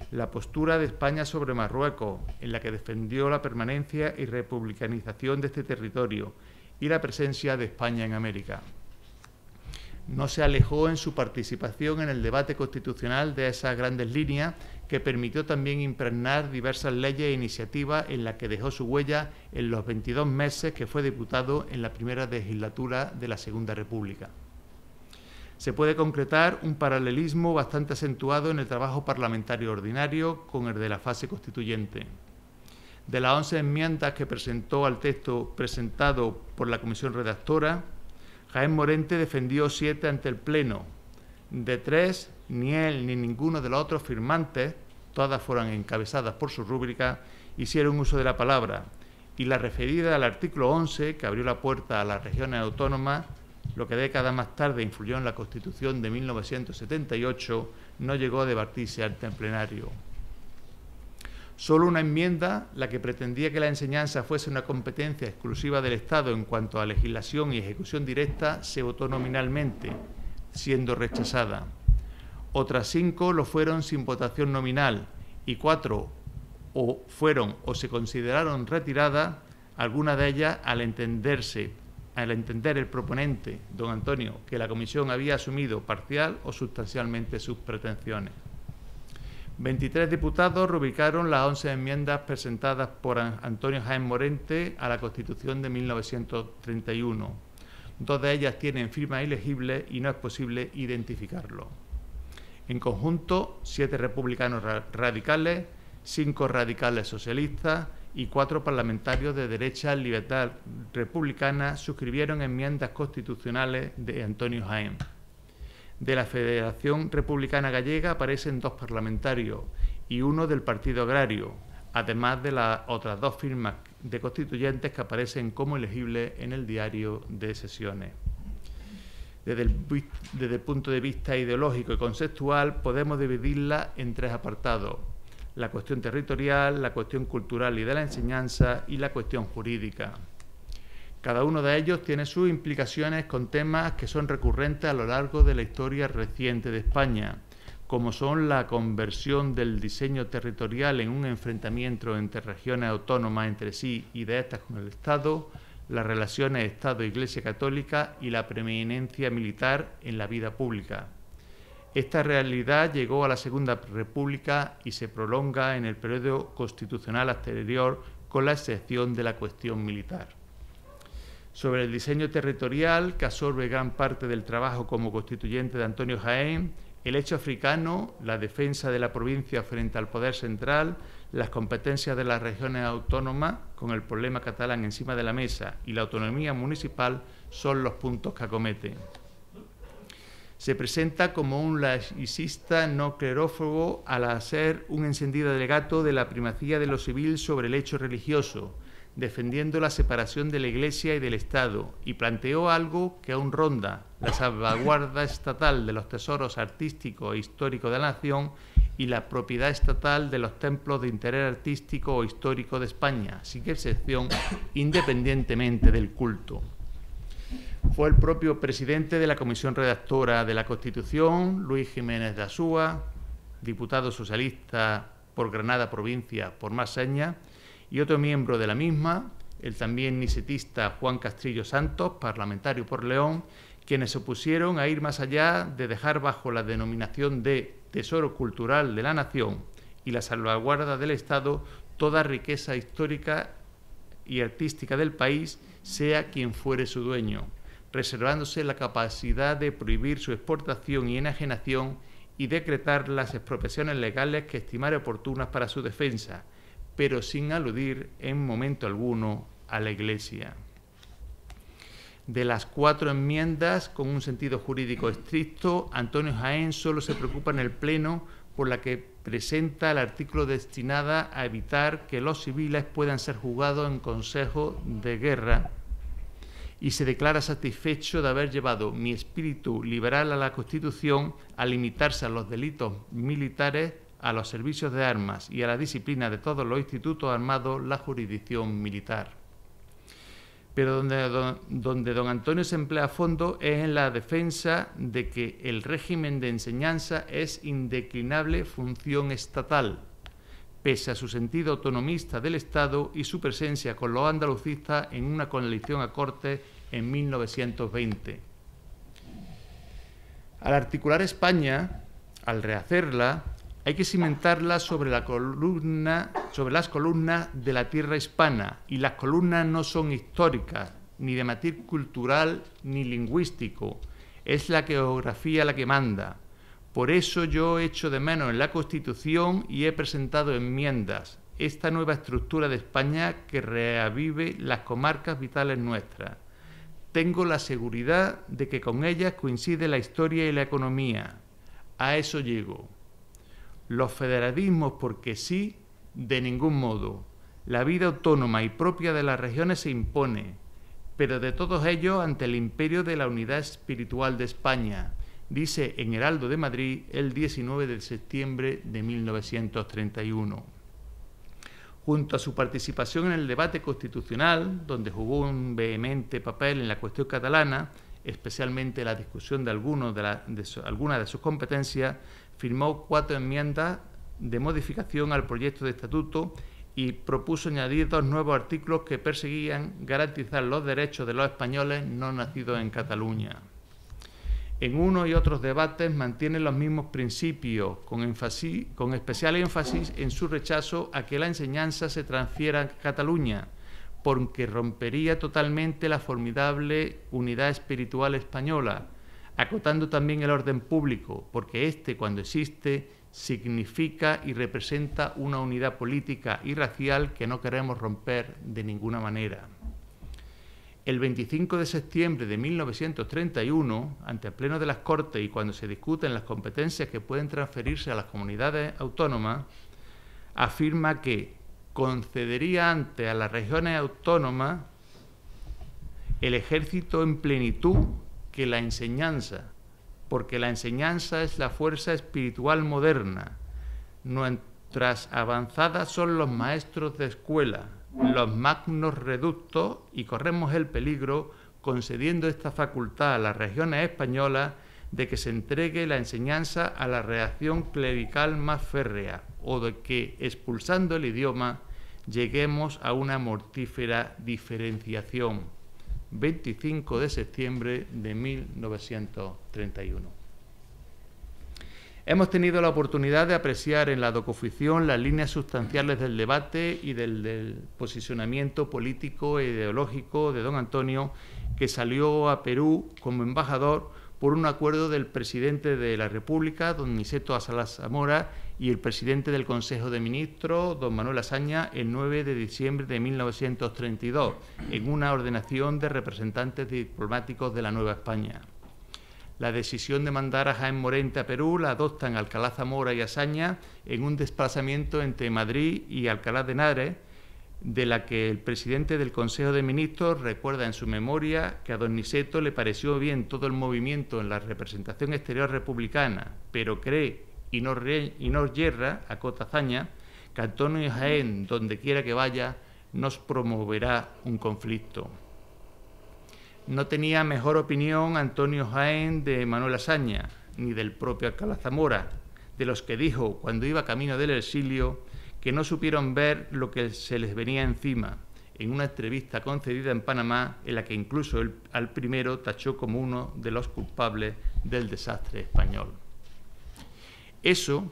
la postura de España sobre Marruecos, en la que defendió la permanencia y republicanización de este territorio, y la presencia de España en América. No se alejó en su participación en el debate constitucional de esas grandes líneas que permitió también impregnar diversas leyes e iniciativas en las que dejó su huella en los 22 meses que fue diputado en la primera legislatura de la Segunda República. Se puede concretar un paralelismo bastante acentuado en el trabajo parlamentario ordinario con el de la fase constituyente. De las 11 enmiendas que presentó al texto presentado por la comisión redactora, Jaén Morente defendió 7 ante el Pleno. De 3, ni él ni ninguno de los otros firmantes, todas fueron encabezadas por su rúbrica, hicieron uso de la palabra, y la referida al artículo 11, que abrió la puerta a las regiones autónomas, lo que décadas más tarde influyó en la Constitución de 1978, no llegó a debatirse ante el plenario. Solo una enmienda, la que pretendía que la enseñanza fuese una competencia exclusiva del Estado en cuanto a legislación y ejecución directa, se votó nominalmente, siendo rechazada. Otras 5 lo fueron sin votación nominal y 4 o fueron o se consideraron retiradas, algunas de ellas al entender el proponente, don Antonio, que la comisión había asumido parcial o sustancialmente sus pretensiones. 23 diputados rubricaron las 11 enmiendas presentadas por Antonio Jaén Morente a la Constitución de 1931. 2 de ellas tienen firma ilegible y no es posible identificarlo. En conjunto, 7 republicanos radicales, 5 radicales socialistas y 4 parlamentarios de derecha liberal republicana suscribieron enmiendas constitucionales de Antonio Jaén. De la Federación Republicana Gallega aparecen 2 parlamentarios y 1 del Partido Agrario, además de las otras 2 firmas de constituyentes que aparecen como elegibles en el diario de sesiones. Desde el punto de vista ideológico y conceptual podemos dividirla en 3 apartados: la cuestión territorial, la cuestión cultural y de la enseñanza y la cuestión jurídica. Cada uno de ellos tiene sus implicaciones con temas que son recurrentes a lo largo de la historia reciente de España, como son la conversión del diseño territorial en un enfrentamiento entre regiones autónomas entre sí y de estas con el Estado, las relaciones Estado-Iglesia Católica y la preeminencia militar en la vida pública. Esta realidad llegó a la Segunda República y se prolonga en el periodo constitucional anterior, con la excepción de la cuestión militar. Sobre el diseño territorial, que absorbe gran parte del trabajo como constituyente de Antonio Jaén, el hecho africano, la defensa de la provincia frente al poder central, las competencias de las regiones autónomas, con el problema catalán encima de la mesa, y la autonomía municipal son los puntos que acomete. Se presenta como un laicista no clerófobo al hacer un encendido alegato de la primacía de lo civil sobre el hecho religioso, defendiendo la separación de la Iglesia y del Estado, y planteó algo que aún ronda: la salvaguarda estatal de los tesoros artísticos e históricos de la nación y la propiedad estatal de los templos de interés artístico o histórico de España, sin excepción, independientemente del culto. Fue el propio presidente de la comisión redactora de la Constitución, Luis Jiménez de Azúa, diputado socialista por Granada Provincia por más señas, y otro miembro de la misma, el también nisetista Juan Castrillo Santos, parlamentario por León, quienes se opusieron a ir más allá de dejar bajo la denominación de Tesoro Cultural de la Nación y la salvaguarda del Estado toda riqueza histórica y artística del país, sea quien fuere su dueño, reservándose la capacidad de prohibir su exportación y enajenación y decretar las expropiaciones legales que estimara oportunas para su defensa, pero sin aludir en momento alguno a la Iglesia. De las 4 enmiendas con un sentido jurídico estricto, Antonio Jaén solo se preocupa en el Pleno por la que presenta el artículo destinada a evitar que los civiles puedan ser juzgados en consejo de guerra, y se declara satisfecho de haber llevado mi espíritu liberal a la Constitución a limitarse a los delitos militares, a los servicios de armas y a la disciplina de todos los institutos armados la jurisdicción militar. Pero donde don Antonio se emplea a fondo es en la defensa de que el régimen de enseñanza es indeclinable función estatal, pese a su sentido autonomista del Estado y su presencia con los andalucistas en una coalición a Cortes en 1920. Al articular España, al rehacerla, hay que cimentarla sobre las columnas de la tierra hispana, y las columnas no son históricas, ni de matiz cultural ni lingüístico, es la geografía la que manda. Por eso yo echo de menos en la Constitución y he presentado enmiendas, esta nueva estructura de España que reavive las comarcas vitales nuestras. Tengo la seguridad de que con ellas coincide la historia y la economía. A eso llego. Los federalismos porque sí, de ningún modo. La vida autónoma y propia de las regiones se impone, pero de todos ellos ante el imperio de la unidad espiritual de España, dice en Heraldo de Madrid el 19 de septiembre de 1931. Junto a su participación en el debate constitucional, donde jugó un vehemente papel en la cuestión catalana, especialmente la discusión de algunas de sus competencias, firmó 4 enmiendas de modificación al proyecto de estatuto y propuso añadir 2 nuevos artículos que perseguían garantizar los derechos de los españoles no nacidos en Cataluña. En uno y otros debates mantiene los mismos principios, con especial énfasis en su rechazo a que la enseñanza se transfiera a Cataluña, porque rompería totalmente la formidable unidad espiritual española, acotando también el orden público, porque éste, cuando existe, significa y representa una unidad política y racial que no queremos romper de ninguna manera. El 25 de septiembre de 1931, ante el Pleno de las Cortes y cuando se discuten las competencias que pueden transferirse a las comunidades autónomas, afirma que concedería antes a las regiones autónomas el ejército en plenitud que la enseñanza, porque la enseñanza es la fuerza espiritual moderna. Nuestras avanzadas son los maestros de escuela, los magnos reductos, y corremos el peligro, concediendo esta facultad a las regiones españolas, de que se entregue la enseñanza a la reacción clerical más férrea, o de que, expulsando el idioma, lleguemos a una mortífera diferenciación. 25 de septiembre de 1931. Hemos tenido la oportunidad de apreciar en la docoficción las líneas sustanciales del debate y del posicionamiento político e ideológico de don Antonio, que salió a Perú como embajador por un acuerdo del presidente de la República, don Niceto Asalá Zamora, y el presidente del Consejo de Ministros, don Manuel Azaña, el 9 de diciembre de 1932, en una ordenación de representantes diplomáticos de la Nueva España. La decisión de mandar a Jaén Morente a Perú la adoptan Alcalá Zamora y Azaña en un desplazamiento entre Madrid y Alcalá de Henares, de la que el presidente del Consejo de Ministros recuerda en su memoria que a don Niceto le pareció bien todo el movimiento en la representación exterior republicana, pero cree y nos yerra, acota Azaña, que Antonio Jaén, donde quiera que vaya, nos promoverá un conflicto. No tenía mejor opinión Antonio Jaén de Manuel Azaña, ni del propio Alcalá Zamora, de los que dijo, cuando iba camino del exilio, que no supieron ver lo que se les venía encima, en una entrevista concedida en Panamá, en la que incluso al primero tachó como uno de los culpables del desastre español. Eso,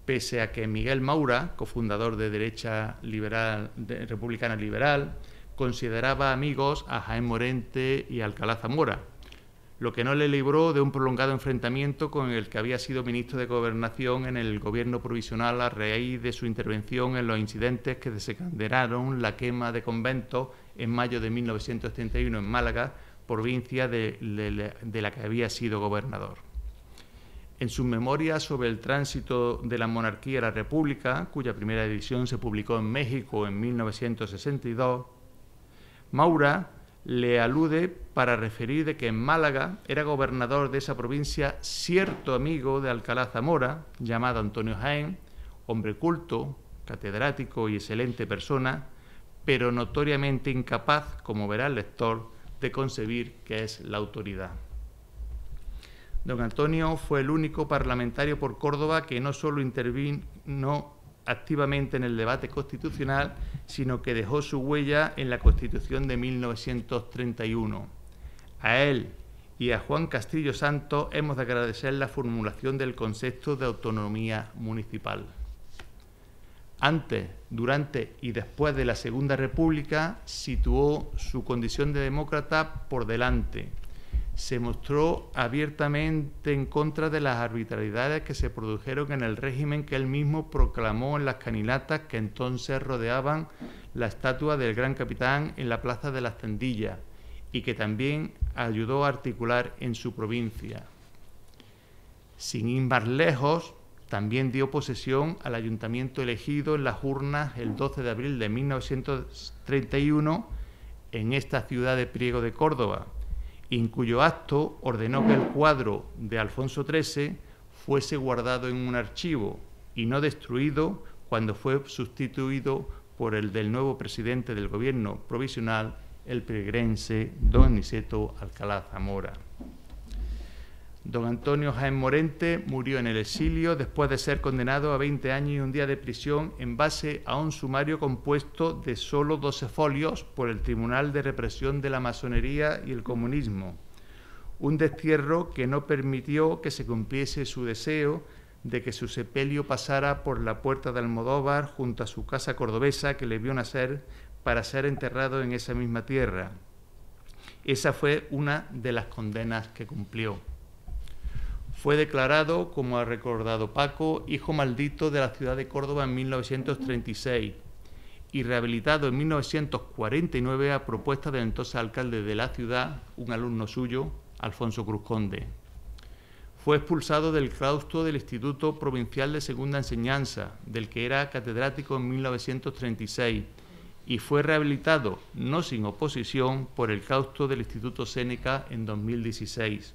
pese a que Miguel Maura, cofundador de Derecha Liberal, Republicana Liberal, consideraba amigos a Jaén Morente y a Alcalá Zamora, lo que no le libró de un prolongado enfrentamiento con el que había sido ministro de Gobernación en el gobierno provisional a raíz de su intervención en los incidentes que desencadenaron la quema de conventos en mayo de 1931 en Málaga, provincia de la que había sido gobernador. En sus memorias sobre el tránsito de la monarquía a la república, cuya primera edición se publicó en México en 1962, Maura le alude para referir de que en Málaga era gobernador de esa provincia cierto amigo de Alcalá Zamora, llamado Antonio Jaén, hombre culto, catedrático y excelente persona, pero notoriamente incapaz, como verá el lector, de concebir qué es la autoridad. Don Antonio fue el único parlamentario por Córdoba que no solo intervino activamente en el debate constitucional, sino que dejó su huella en la Constitución de 1931. A él y a Juan Castillo Santos hemos de agradecer la formulación del concepto de autonomía municipal. Antes, durante y después de la Segunda República, situó su condición de demócrata por delante. Se mostró abiertamente en contra de las arbitrariedades que se produjeron en el régimen que él mismo proclamó en las caminatas que entonces rodeaban la estatua del gran capitán en la Plaza de las Tendillas y que también ayudó a articular en su provincia. Sin ir más lejos, también dio posesión al ayuntamiento elegido en las urnas el 12 de abril de 1931 en esta ciudad de Priego de Córdoba, en cuyo acto ordenó que el cuadro de Alfonso XIII fuese guardado en un archivo y no destruido cuando fue sustituido por el del nuevo presidente del gobierno provisional, el peregrense don Niceto Alcalá Zamora. Don Antonio Jaén Morente murió en el exilio después de ser condenado a 20 años y un día de prisión en base a un sumario compuesto de solo 12 folios por el Tribunal de Represión de la Masonería y el Comunismo. Un destierro que no permitió que se cumpliese su deseo de que su sepelio pasara por la Puerta de Almodóvar junto a su casa cordobesa que le vio nacer para ser enterrado en esa misma tierra. Esa fue una de las condenas que cumplió. Fue declarado, como ha recordado Paco, hijo maldito de la ciudad de Córdoba en 1936 y rehabilitado en 1949 a propuesta del entonces alcalde de la ciudad, un alumno suyo, Alfonso Cruz Conde. Fue expulsado del claustro del Instituto Provincial de Segunda Enseñanza, del que era catedrático en 1936, y fue rehabilitado, no sin oposición, por el claustro del Instituto Séneca en 2016.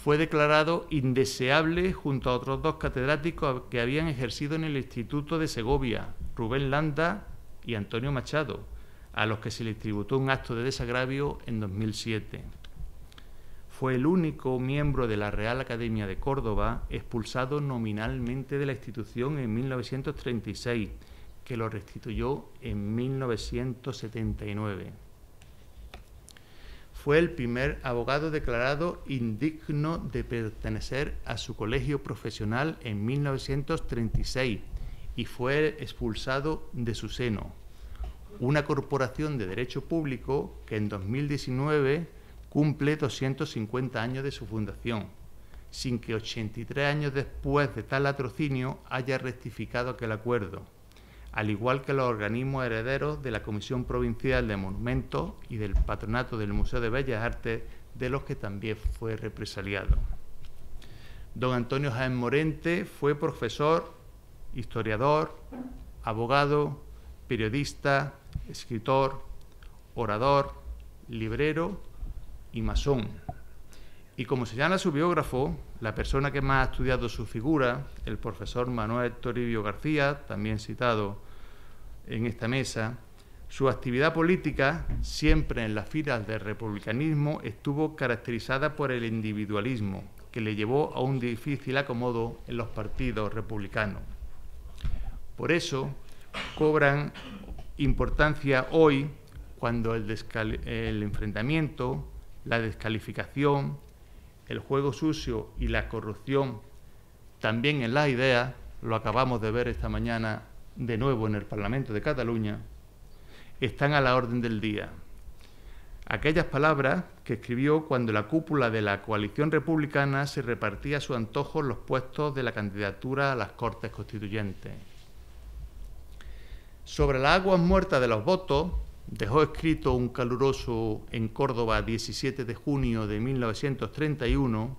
Fue declarado indeseable junto a otros dos catedráticos que habían ejercido en el Instituto de Segovia, Rubén Landa y Antonio Machado, a los que se les tributó un acto de desagravio en 2007. Fue el único miembro de la Real Academia de Córdoba expulsado nominalmente de la institución en 1936, que lo restituyó en 1979. Fue el primer abogado declarado indigno de pertenecer a su colegio profesional en 1936 y fue expulsado de su seno, una corporación de derecho público que en 2019 cumple 250 años de su fundación, sin que 83 años después de tal latrocinio haya rectificado aquel acuerdo, al igual que los organismos herederos de la Comisión Provincial de Monumentos y del Patronato del Museo de Bellas Artes, de los que también fue represaliado. Don Antonio Jaén Morente fue profesor, historiador, abogado, periodista, escritor, orador, librero y masón. Y como señala su biógrafo, la persona que más ha estudiado su figura, el profesor Manuel Toribio García, también citado en esta mesa, su actividad política, siempre en las filas del republicanismo, estuvo caracterizada por el individualismo, que le llevó a un difícil acomodo en los partidos republicanos. Por eso cobran importancia hoy cuando el enfrentamiento, la descalificación, el juego sucio y la corrupción, también en las ideas, lo acabamos de ver esta mañana de nuevo en el Parlamento de Cataluña, están a la orden del día. Aquellas palabras que escribió cuando la cúpula de la coalición republicana se repartía a su antojo los puestos de la candidatura a las Cortes Constituyentes. Sobre las aguas muertas de los votos, dejó escrito un caluroso en Córdoba 17 de junio de 1931,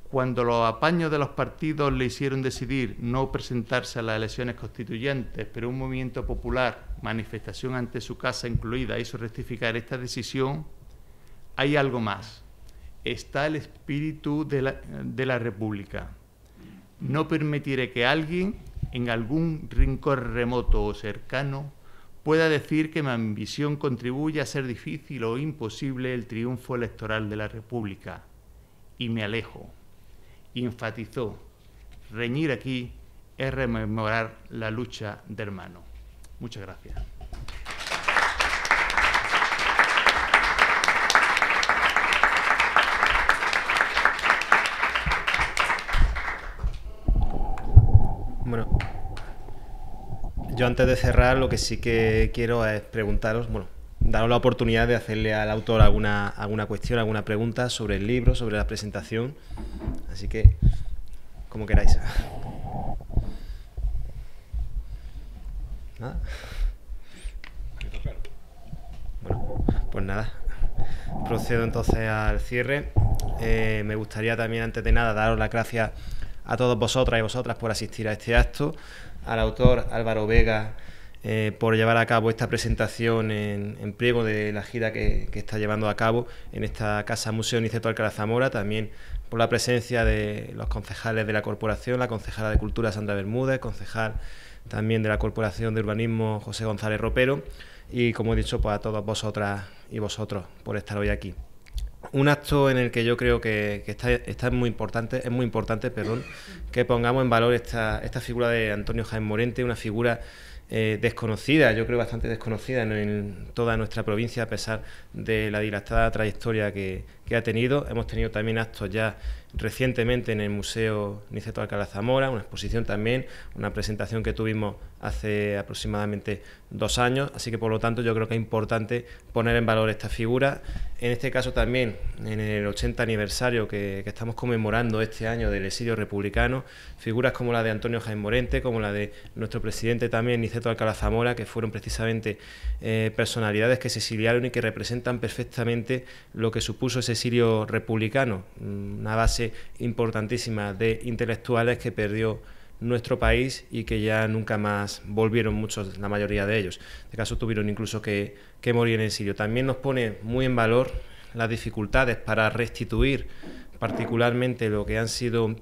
cuando los apaños de los partidos le hicieron decidir no presentarse a las elecciones constituyentes, pero un movimiento popular, manifestación ante su casa incluida, hizo rectificar esta decisión, hay algo más. Está el espíritu de la República. No permitiré que alguien, en algún rincón remoto o cercano, pueda decir que mi ambición contribuye a hacer difícil o imposible el triunfo electoral de la República. Y me alejo. Y enfatizó, reñir aquí es rememorar la lucha de hermanos. Muchas gracias. Bueno, yo antes de cerrar lo que sí que quiero es preguntaros, bueno, daros la oportunidad de hacerle al autor alguna cuestión, alguna pregunta sobre el libro, sobre la presentación. Así que, como queráis. ¿Nada? Bueno, pues nada. Procedo entonces al cierre. Me gustaría también, antes de nada, daros las gracias a todos vosotras y vosotras por asistir a este acto, al autor Álvaro Vega por llevar a cabo esta presentación en pliego de la gira que está llevando a cabo en esta Casa Museo Niceto Alcalá Zamora, también por la presencia de los concejales de la corporación, la concejala de Cultura Sandra Bermúdez, concejal también de la Corporación de Urbanismo José González Ropero, y como he dicho, pues a todas vosotras y vosotros por estar hoy aquí. Un acto en el que yo creo que es muy importante, que pongamos en valor esta figura de Antonio Jaén Morente, una figura desconocida, yo creo bastante desconocida en toda nuestra provincia, a pesar de la dilatada trayectoria que ha tenido. Hemos tenido también actos ya recientemente en el Museo Niceto Alcalá Zamora, una exposición también, una presentación que tuvimos hace aproximadamente 2 años, así que por lo tanto yo creo que es importante poner en valor esta figura. En este caso también, en el 80 aniversario que estamos conmemorando este año del exilio republicano, figuras como la de Antonio Jaén Morente, como la de nuestro presidente también, Niceto Alcalá Zamora, que fueron precisamente personalidades que se exiliaron y que representan perfectamente lo que supuso ese exilio republicano, una base importantísima de intelectuales que perdió nuestro país y que ya nunca más volvieron, muchos, la mayoría de ellos. En este caso tuvieron incluso que morir en exilio. También nos pone muy en valor las dificultades para restituir particularmente lo que han sido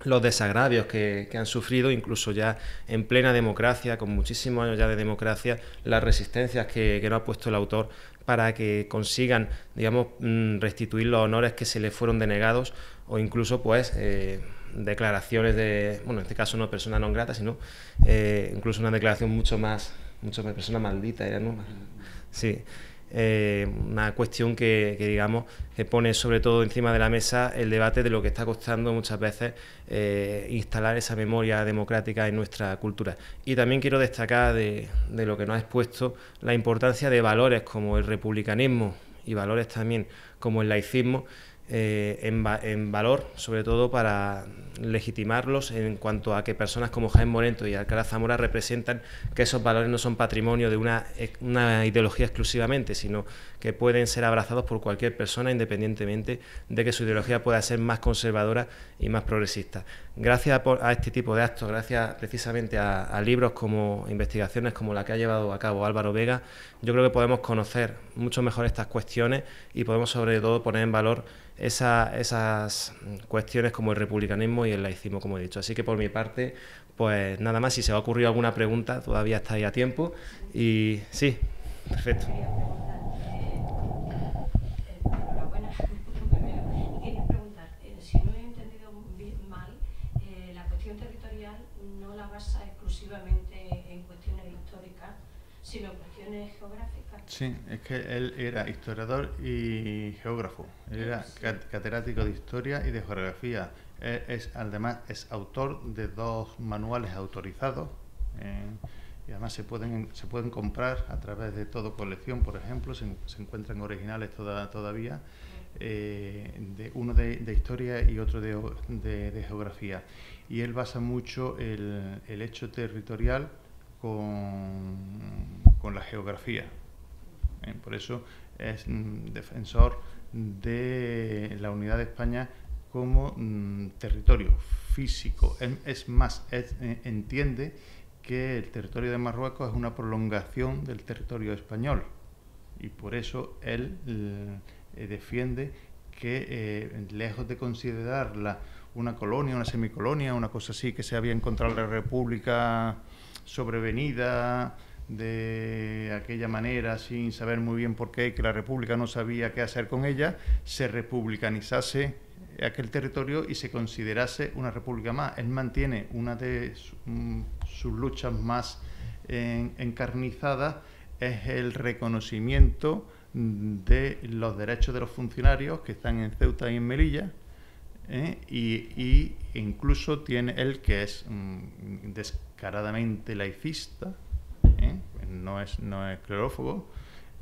los desagravios que han sufrido, incluso ya en plena democracia, con muchísimos años ya de democracia, las resistencias que nos ha puesto el autor para que consigan, digamos, restituir los honores que se les fueron denegados, o incluso pues declaraciones de, bueno, en este caso no persona non grata, sino incluso una declaración mucho más persona maldita, ¿no? Sí. Una cuestión que digamos que pone sobre todo encima de la mesa el debate de lo que está costando muchas veces instalar esa memoria democrática en nuestra cultura. Y también quiero destacar de lo que nos ha expuesto la importancia de valores como el republicanismo y valores también como el laicismo en valor, sobre todo para legitimarlos en cuanto a que personas como Jaén Morente y Alcalá Zamora representan que esos valores no son patrimonio de una ideología exclusivamente, sino que pueden ser abrazados por cualquier persona independientemente de que su ideología pueda ser más conservadora y más progresista. Gracias a este tipo de actos, gracias precisamente a libros como investigaciones como la que ha llevado a cabo Álvaro Vega, yo creo que podemos conocer mucho mejor estas cuestiones y podemos sobre todo poner en valor esas cuestiones como el republicanismo y el laicismo, como he dicho. Así que por mi parte, pues nada más. Si se os ha ocurrido alguna pregunta, todavía estáis a tiempo. Y sí, perfecto. Enhorabuena. Quería preguntar, si no he entendido mal, la cuestión territorial no la basa exclusivamente en cuestiones históricas, sino en cuestiones geográficas. Sí, es que él era historiador y geógrafo. Él era catedrático de historia y de geografía. Además es autor de 2 manuales autorizados y además se pueden comprar a través de Todo Colección, por ejemplo, se encuentran originales todavía, uno de historia y otro de geografía. Y él basa mucho el hecho territorial con la geografía. Por eso es defensor de la unidad de España como territorio físico. Es más, entiende que el territorio de Marruecos es una prolongación del territorio español y por eso él defiende que lejos de considerarla una colonia, una semicolonia, una cosa así que se había encontrado en la República sobrevenida de aquella manera sin saber muy bien por qué, que la República no sabía qué hacer con ella, se republicanizase aquel territorio y se considerase una república más. Él mantiene una de sus luchas más encarnizadas, es el reconocimiento de los derechos de los funcionarios que están en Ceuta y en Melilla, y incluso tiene él, que es descaradamente laicista, no es clerófobo,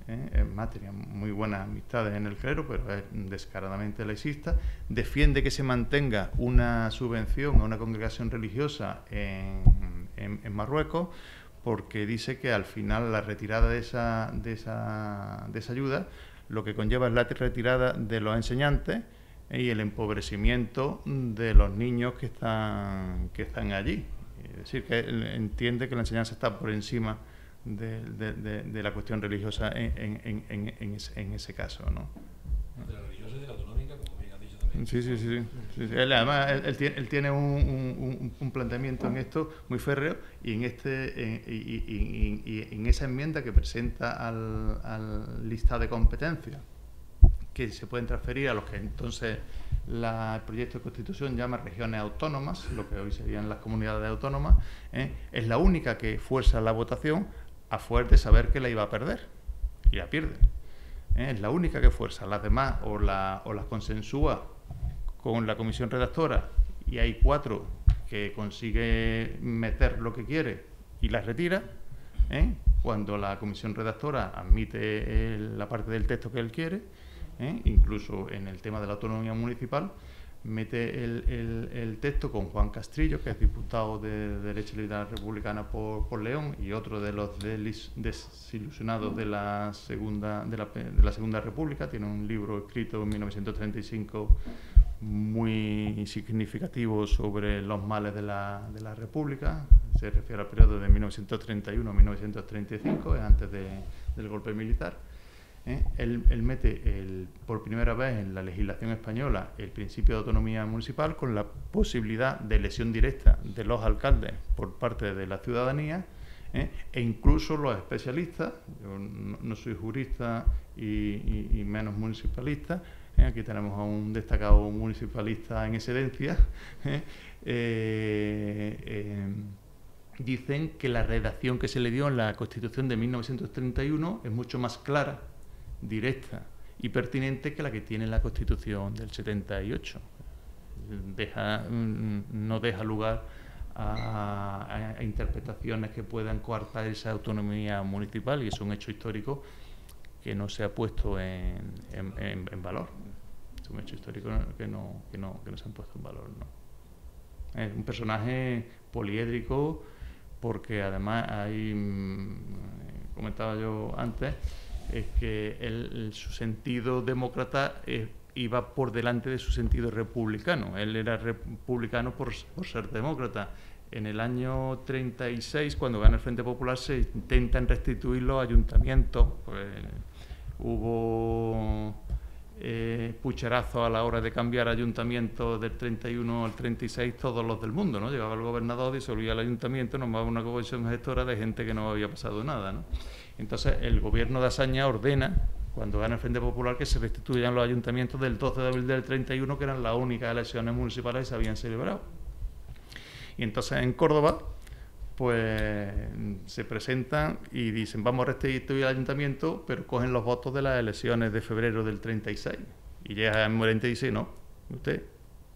es más, tenía muy buenas amistades en el clero, pero es descaradamente laicista, defiende que se mantenga una subvención a una congregación religiosa en Marruecos, porque dice que al final la retirada de esa ayuda lo que conlleva es la retirada de los enseñantes y el empobrecimiento de los niños que están allí. Es decir, que él entiende que la enseñanza está por encima de la cuestión religiosa en ese caso, ¿no? De la religiosa y de la autonómica, como bien has dicho también. Sí. Además, él tiene un planteamiento en esto muy férreo y en esa enmienda que presenta al listado de competencias que se pueden transferir a los que entonces el proyecto de Constitución llama regiones autónomas, lo que hoy serían las comunidades autónomas, es la única que fuerza la votación a fuerza de saber que la iba a perder y la pierde. Es la única que fuerza. Las demás o las consensúa con la comisión redactora y hay 4 que consigue meter lo que quiere y las retira, cuando la comisión redactora admite la parte del texto que él quiere, incluso en el tema de la autonomía municipal, mete el texto con Juan Castrillo, que es diputado de Derecha y Libertad Republicana por León y otro de los desilusionados de la Segunda República. Tiene un libro escrito en 1935 muy significativo sobre los males de la República. Se refiere al periodo de 1931 a 1935, es antes del golpe militar. Él mete por primera vez en la legislación española el principio de autonomía municipal con la posibilidad de elección directa de los alcaldes por parte de la ciudadanía, e incluso los especialistas. Yo no soy jurista y menos municipalista, aquí tenemos a un destacado municipalista en excedencia, dicen que la redacción que se le dio en la Constitución de 1931 es mucho más clara, directa y pertinente que la que tiene la Constitución del 78. No deja lugar a interpretaciones que puedan coartar esa autonomía municipal, y es un hecho histórico que no se ha puesto en valor. Es un hecho histórico que no se han puesto en valor, ¿no? Es un personaje poliédrico porque además hay, comentaba yo antes, es que su sentido demócrata iba por delante de su sentido republicano. Él era republicano por ser demócrata. En el año 36, cuando gana el Frente Popular, se intentan restituir los ayuntamientos. Pues, hubo pucherazos a la hora de cambiar ayuntamientos del 31 al 36, todos los del mundo, ¿no? Llegaba el gobernador, disolvía el ayuntamiento, nombraba una comisión gestora de gente que no había pasado nada, ¿no? Entonces, el gobierno de Azaña ordena, cuando gana el Frente Popular, que se restituyan los ayuntamientos del 12 de abril del 31, que eran las únicas elecciones municipales que se habían celebrado. Y entonces en Córdoba, pues se presentan y dicen, vamos a restituir el ayuntamiento, pero cogen los votos de las elecciones de febrero del 36. Y llega Morente y dice, no, usted,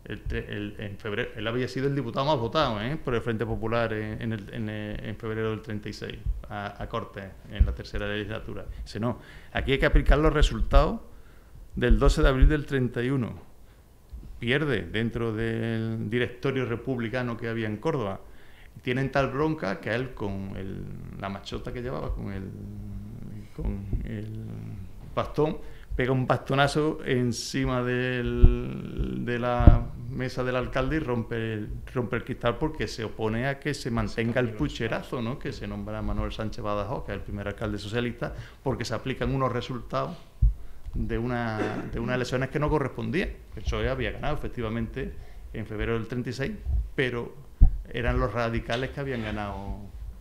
en febrero, él había sido el diputado más votado por el Frente Popular en febrero del 36, a Cortes, en la tercera legislatura. Dice, no, aquí hay que aplicar los resultados del 12 de abril del 31. Pierde dentro del directorio republicano que había en Córdoba. Tienen tal bronca que a él, con la machota que llevaba, con el bastón, pega un bastonazo encima de la mesa del alcalde y rompe el cristal, porque se opone a que se mantenga el pucherazo, ¿no?, que se nombra a Manuel Sánchez Badajoz, que es el primer alcalde socialista, porque se aplican unos resultados de unas elecciones que no correspondían. El PSOE había ganado efectivamente en febrero del 36, pero eran los radicales que habían ganado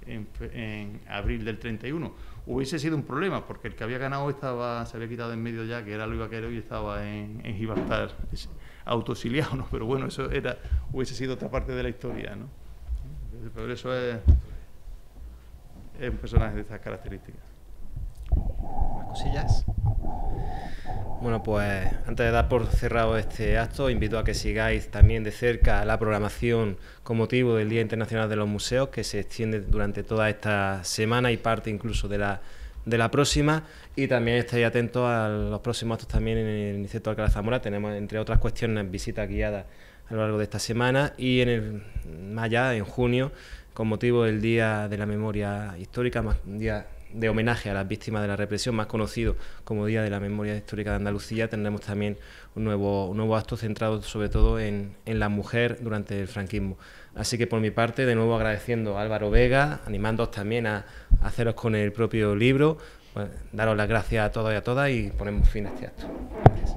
en abril del 31. Hubiese sido un problema, porque el que había ganado se había quitado en medio ya, que era Luis Vaquero, y estaba en Gibraltar, autoexiliado, ¿no? Pero bueno, eso hubiese sido otra parte de la historia, ¿no? Por eso es un personaje de estas características. ¿Más cosillas? Bueno, pues antes de dar por cerrado este acto, invito a que sigáis también de cerca la programación con motivo del Día Internacional de los Museos, que se extiende durante toda esta semana y parte incluso de la próxima, y también estéis atentos a los próximos actos también en el Instituto Alcalá Zamora. Tenemos, entre otras cuestiones, visitas guiadas a lo largo de esta semana, y más allá, en junio, con motivo del Día de la Memoria Histórica, un día de homenaje a las víctimas de la represión, más conocido como Día de la Memoria Histórica de Andalucía, tendremos también un nuevo acto centrado sobre todo en la mujer durante el franquismo. Así que por mi parte, de nuevo agradeciendo a Álvaro Vega, animándoos también a haceros con el propio libro, pues, daros las gracias a todos y a todas, y ponemos fin a este acto. Gracias.